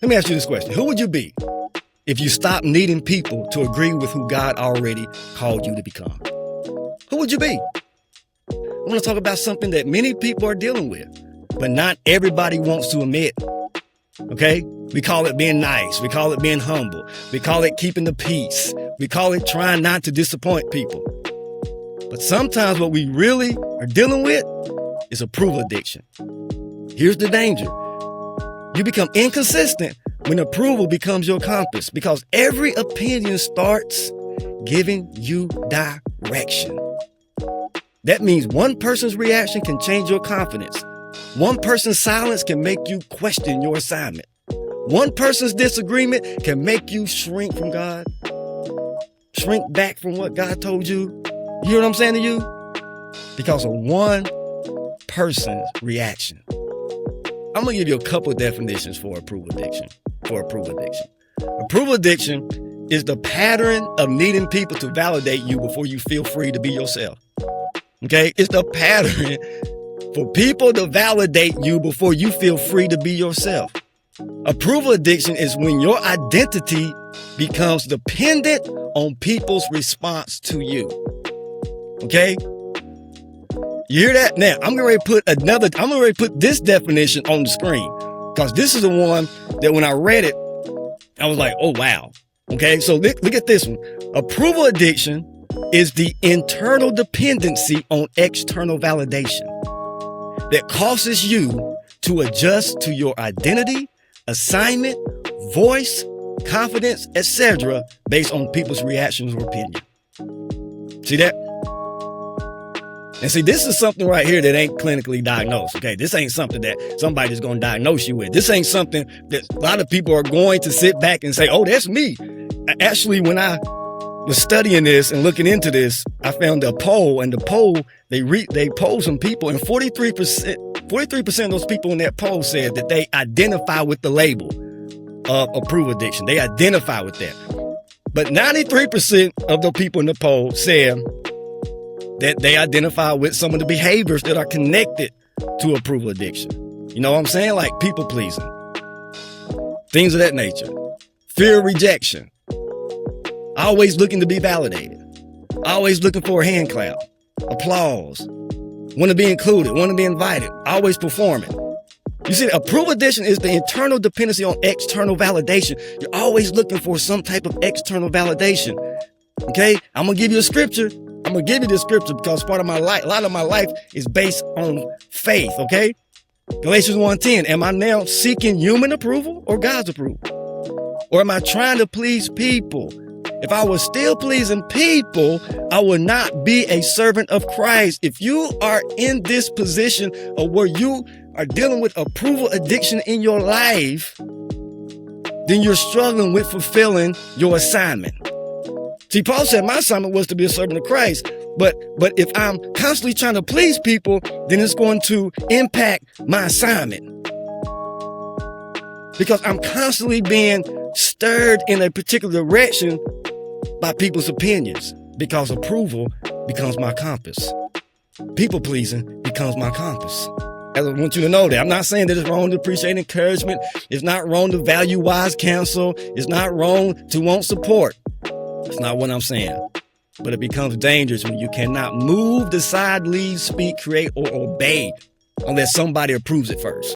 Let me ask you this question. Who would you be if you stopped needing people to agree with who God already called you to become? Who would you be? I want to talk about something that many people are dealing with, but not everybody wants to admit. Okay? We call it being nice. We call it being humble. We call it keeping the peace. We call it trying not to disappoint people. But sometimes what we really are dealing with is approval addiction. Here's the danger. You become inconsistent when approval becomes your compass, because every opinion starts giving you direction. That means one person's reaction can change your confidence. One person's silence can make you question your assignment. One person's disagreement can make you shrink from God, shrink back from what God told you. You hear what I'm saying to you? Because of one person's reaction. I'm going to give you a couple of definitions for approval addiction. Approval addiction is the pattern of needing people to validate you before you feel free to be yourself. Okay? It's the pattern for people to validate you before you feel free to be yourself. Approval addiction is when your identity becomes dependent on people's response to you. Okay? You hear that? Now, I'm going to put this definition on the screen, because this is the one that when I read it, I was like, oh, wow. Okay, so look at this one. Approval addiction is the internal dependency on external validation that causes you to adjust to your identity, assignment, voice, confidence, etc. based on people's reactions or opinion. See that? And see, this is something right here that ain't clinically diagnosed, okay? This ain't something that somebody's going to diagnose you with. This ain't something that a lot of people are going to sit back and say, oh, that's me. Actually, when I was studying this and looking into this, I found a poll, and the poll, they polled some people, and 43% of those people in that poll said that they identify with the label of approval addiction. They identify with that. But 93% of the people in the poll said that they identify with some of the behaviors that are connected to approval addiction. You know what I'm saying? Like people pleasing, things of that nature, fear of rejection, always looking to be validated, always looking for a hand clap, applause, want to be included, want to be invited, always performing. You see, approval addiction is the internal dependency on external validation. You're always looking for some type of external validation. Okay? I'm going to give you a scripture. I'm going to give you this scripture because part of my life, a lot of my life is based on faith, okay? Galatians 1:10, am I now seeking human approval or God's approval? Or am I trying to please people? If I was still pleasing people, I would not be a servant of Christ. If you are in this position of where you are dealing with approval addiction in your life, then you're struggling with fulfilling your assignment. See, Paul said my assignment was to be a servant of Christ. But if I'm constantly trying to please people, then it's going to impact my assignment. Because I'm constantly being stirred in a particular direction by people's opinions. Because approval becomes my compass. People pleasing becomes my compass. I want you to know that. I'm not saying that it's wrong to appreciate encouragement. It's not wrong to value wise counsel. It's not wrong to want support. That's not what I'm saying. But it becomes dangerous when you cannot move, decide, lead, speak, create, or obey unless somebody approves it first.